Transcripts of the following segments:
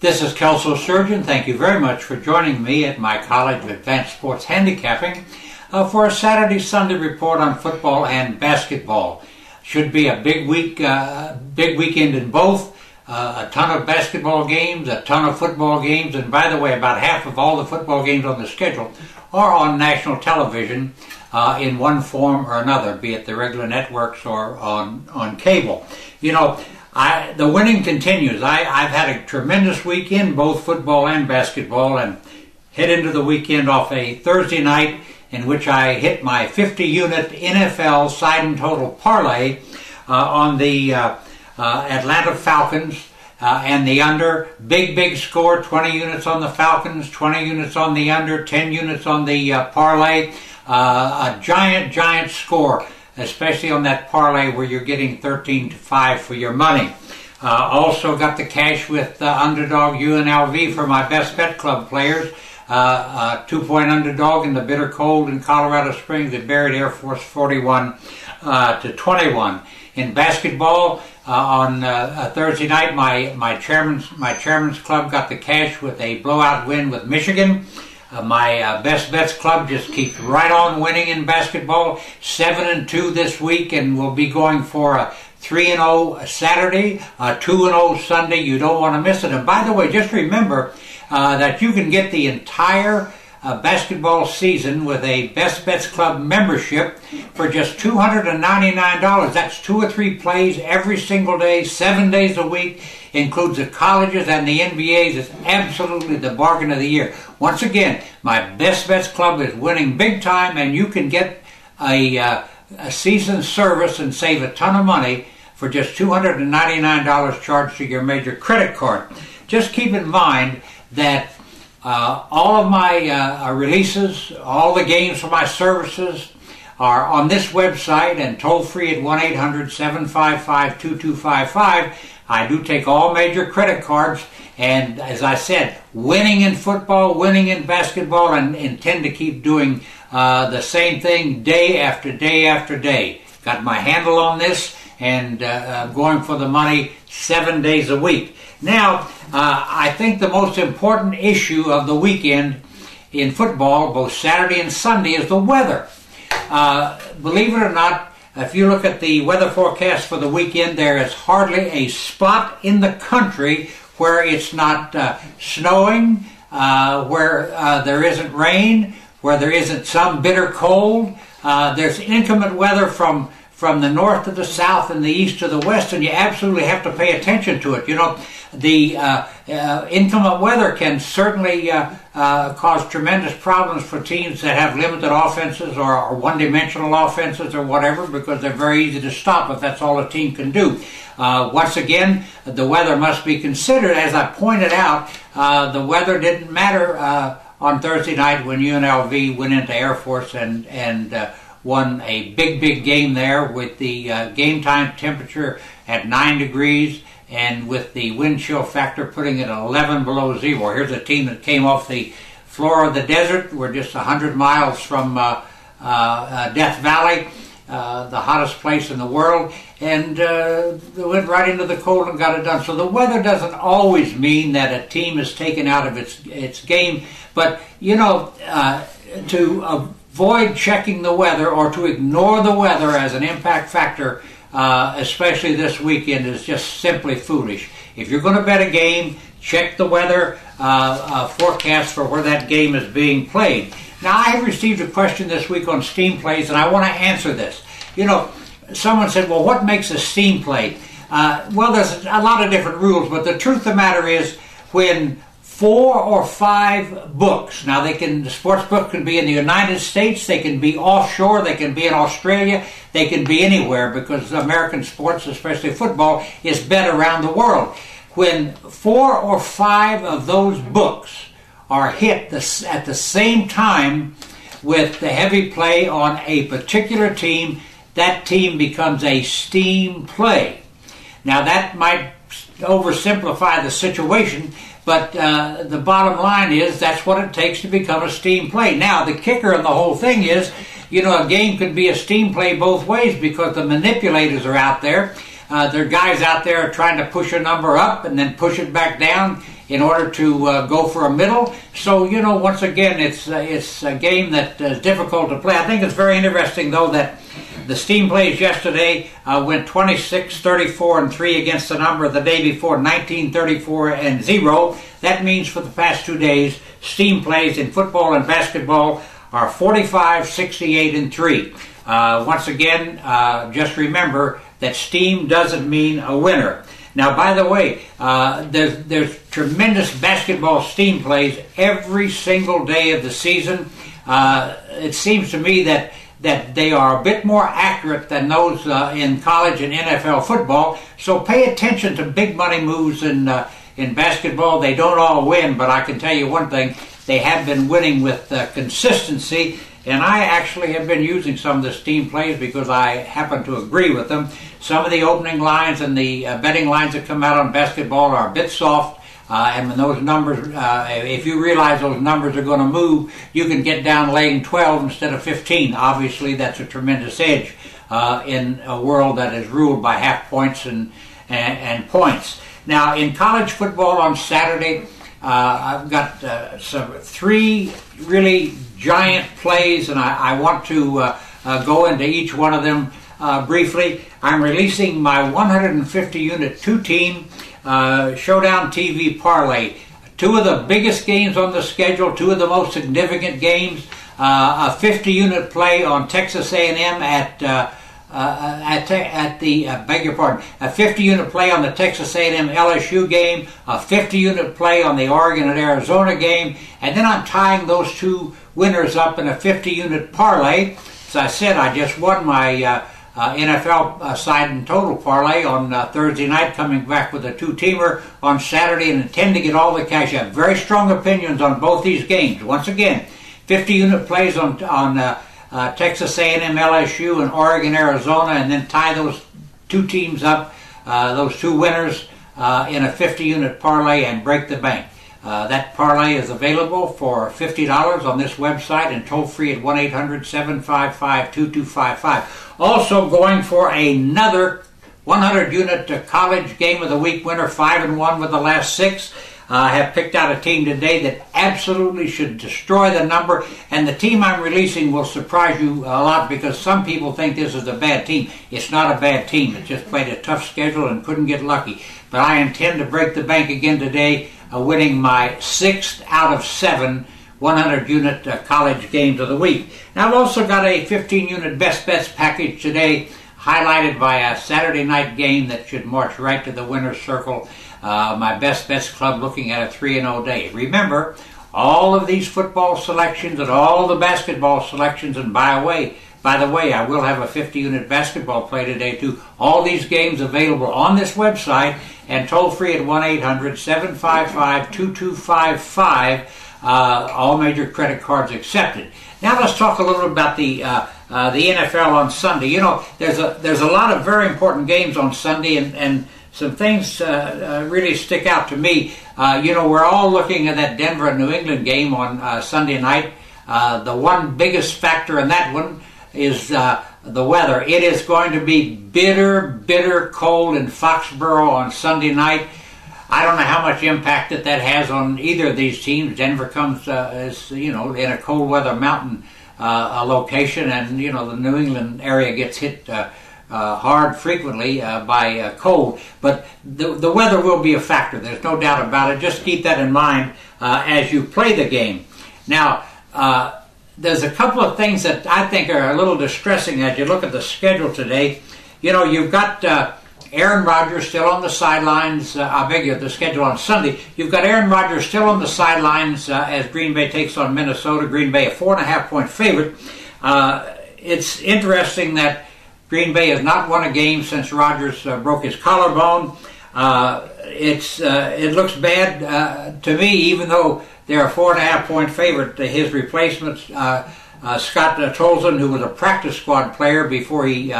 This is Kelso Surgeon. Thank you very much for joining me at my College of Advanced Sports Handicapping for a Saturday-Sunday report on football and basketball. Should be a big weekend in both. A ton of basketball games, a ton of football games, and by the way, about half of all the football games on the schedule are on national television in one form or another, be it the regular networks or on cable. You know, the winning continues. I've had a tremendous weekend, both football and basketball, and head into the weekend off a Thursday night in which I hit my 50-unit NFL side and total parlay on the Atlanta Falcons and the under. Big score, 20 units on the Falcons, 20 units on the under, 10 units on the parlay. A giant score, especially on that parlay where you're getting 13-5 for your money. Also got the cash with underdog UNLV for my best bet club players. 2-point underdog in the bitter cold in Colorado Springs. They buried Air Force 41-21. In basketball, on Thursday night, my chairman's club got the cash with a blowout win with Michigan. My Best Bets Club just keeps right on winning in basketball. 7-2 this week, and we'll be going for a 3-0 Saturday, a 2-0 Sunday. You don't want to miss it. And by the way, just remember that you can get the entire basketball season with a Best Bets Club membership for just $299. That's 2 or 3 plays every single day, 7 days a week. Includes the colleges and the NBAs. It's absolutely the bargain of the year. Once again, my Best Bets Club is winning big time, and you can get a season service and save a ton of money for just $299 charged to your major credit card. Just keep in mind that all of my releases, all the games for my services are on this website and toll free at 1-800-755-2255. I do take all major credit cards, and as I said, winning in football, winning in basketball, and intend to keep doing the same thing day after day after day. Got my handle on this, and going for the money 7 days a week. Now, I think the most important issue of the weekend in football, both Saturday and Sunday, is the weather. Believe it or not, if you look at the weather forecast for the weekend, there is hardly a spot in the country where it's not snowing, where there isn't rain, where there isn't some bitter cold. There's inclement weather from the north to the south and the east to the west, and you absolutely have to pay attention to it. You know, the inclement weather can certainly cause tremendous problems for teams that have limited offenses or one-dimensional offenses or whatever, because they're very easy to stop if that's all a team can do. Once again, the weather must be considered. As I pointed out, the weather didn't matter on Thursday night when UNLV went into Air Force and won a big game there with the game time temperature at 9 degrees and with the wind chill factor putting it 11 below zero. Here's a team that came off the floor of the desert. We're just 100 miles from Death Valley, the hottest place in the world, and they went right into the cold and got it done. So the weather doesn't always mean that a team is taken out of its game, but you know, to avoid checking the weather or to ignore the weather as an impact factor, especially this weekend, is just simply foolish. If you're going to bet a game, check the weather forecast for where that game is being played. Now, I have received a question this week on steam plays, and I want to answer this. You know, someone said, well, what makes a steam play? Well, there's a lot of different rules, but the truth of the matter is when 4 or 5 books. Now, the sports book can be in the United States, they can be offshore, they can be in Australia, they can be anywhere, because American sports, especially football, is bet around the world. When 4 or 5 of those books are hit at the same time with the heavy play on a particular team, that team becomes a steam play. Now, that might oversimplify the situation, but the bottom line is that's what it takes to become a steam play. Now, the kicker in the whole thing is, you know, a game could be a steam play both ways because the manipulators are out there. There are guys out there trying to push a number up and then push it back down, in order to go for a middle. So, you know, once again, it's a game that is difficult to play. I think it's very interesting, though, that the Steam Plays yesterday went 26-34-3 against the number the day before, 19-34-0. That means for the past 2 days, Steam Plays in football and basketball are 45-68-3. Once again, just remember that Steam doesn't mean a winner. Now, by the way, there's tremendous basketball Steam Plays every single day of the season. It seems to me that they are a bit more accurate than those in college and NFL football. So pay attention to big money moves in basketball. They don't all win, but I can tell you one thing: they have been winning with consistency. And I actually have been using some of the Steam Plays because I happen to agree with them. Some of the opening lines and the betting lines that come out on basketball are a bit soft. And when those numbers, if you realize those numbers are going to move, you can get down laying 12 instead of 15. Obviously, that's a tremendous edge in a world that is ruled by half points and points. Now, in college football on Saturday, I've got three really giant plays, and I want to go into each one of them briefly. I'm releasing my 150-unit two-team Showdown TV parlay. Two of the biggest games on the schedule, two of the most significant games. A 50-unit play on Texas A&M a 50-unit play on the Texas A&M LSU game, a 50-unit play on the Oregon and Arizona game, and then I'm tying those two winners up in a 50-unit parlay. As I said, I just won my NFL side and total parlay on Thursday night, coming back with a two-teamer on Saturday, and intend to get all the cash. I have very strong opinions on both these games. Once again, 50-unit plays on Texas A&M, LSU, and Oregon, Arizona, and then tie those two teams up, those two winners, in a 50-unit parlay and break the bank. That parlay is available for $50 on this website and toll-free at 1-800-755-2255. Also going for another 100-unit college game of the week winner, 5-1 with the last 6. I have picked out a team today that absolutely should destroy the number, and the team I'm releasing will surprise you a lot because some people think this is a bad team. It's not a bad team. It just played a tough schedule and couldn't get lucky. But I intend to break the bank again today, winning my 6th out of 7 100-unit college games of the week. Now, I've also got a 15-unit best bets package today, highlighted by a Saturday night game that should march right to the winner's circle. My Best Bets Club looking at a 3-0 day. Remember, all of these football selections and all the basketball selections, and by the way, I will have a 50-unit basketball play today too. All these games available on this website and toll-free at 1-800-755-2255. All major credit cards accepted. Now let's talk a little about the NFL on Sunday. You know, there's a lot of very important games on Sunday, and some things really stick out to me. You know, we're all looking at that Denver and New England game on Sunday night. The one biggest factor in that one is the weather. It is going to be bitter cold in Foxborough on Sunday night. I don't know how much impact that has on either of these teams. Denver comes, as you know, in a cold weather mountain location, and you know the New England area gets hit hard frequently by cold. But the weather will be a factor. There's no doubt about it. Just keep that in mind as you play the game. Now, there's a couple of things that I think are a little distressing as you look at the schedule today. You know, you've got Aaron Rodgers still on the sidelines. The schedule on Sunday. You've got Aaron Rodgers still on the sidelines as Green Bay takes on Minnesota. Green Bay, a 4.5-point favorite. It's interesting that Green Bay has not won a game since Rodgers broke his collarbone. It looks bad to me, even though they're a 4.5-point favorite. His replacement, Scott Tolzien, who was a practice squad player before he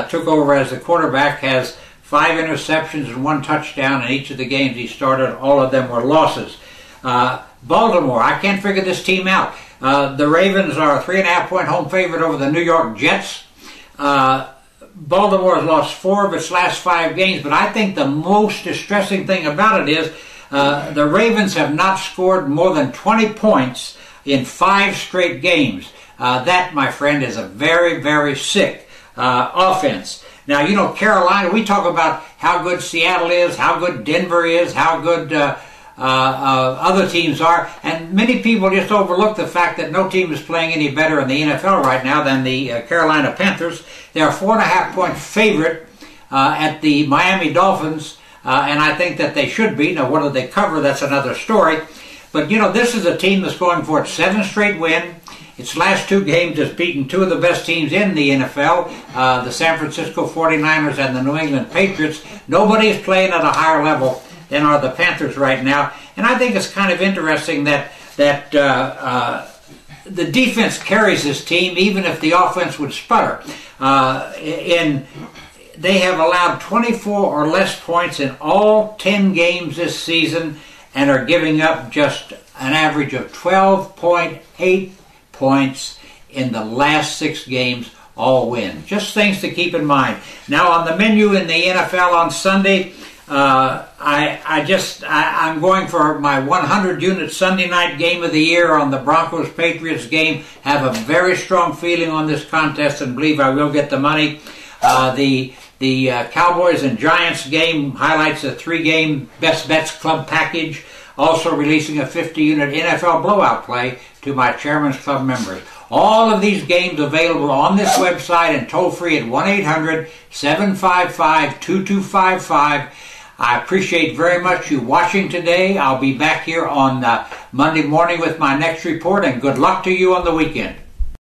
took over as the quarterback, has 5 interceptions and 1 touchdown in each of the games he started. All of them were losses. Baltimore, I can't figure this team out. The Ravens are a 3.5-point home favorite over the New York Jets. Baltimore has lost 4 of its last 5 games, but I think the most distressing thing about it is The Ravens have not scored more than 20 points in 5 straight games. That, my friend, is a very, very sick offense. Now, you know, Carolina, we talk about how good Seattle is, how good Denver is, how good other teams are, and many people just overlook the fact that no team is playing any better in the NFL right now than the Carolina Panthers. They're a 4.5-point favorite at the Miami Dolphins, and I think that they should be. Now, whether they cover, that's another story. But, you know, this is a team that's going for its 7th straight win. Its last 2 games has beaten 2 of the best teams in the NFL, the San Francisco 49ers and the New England Patriots. Nobody is playing at a higher level than are the Panthers right now. And I think it's kind of interesting that the defense carries this team, even if the offense would sputter. They have allowed 24 or less points in all 10 games this season and are giving up just an average of 12.8 points in the last 6 games, all win. Just things to keep in mind. Now, on the menu in the NFL on Sunday, I'm going for my 100-unit Sunday night game of the year on the Broncos-Patriots game. Have a very strong feeling on this contest and believe I will get the money. The Cowboys and Giants game highlights a 3-game Best Bets Club package, also releasing a 50-unit NFL blowout play to my Chairman's Club members. All of these games available on this website and toll-free at 1-800-755-2255. I appreciate very much you watching today. I'll be back here on Monday morning with my next report, and good luck to you on the weekend.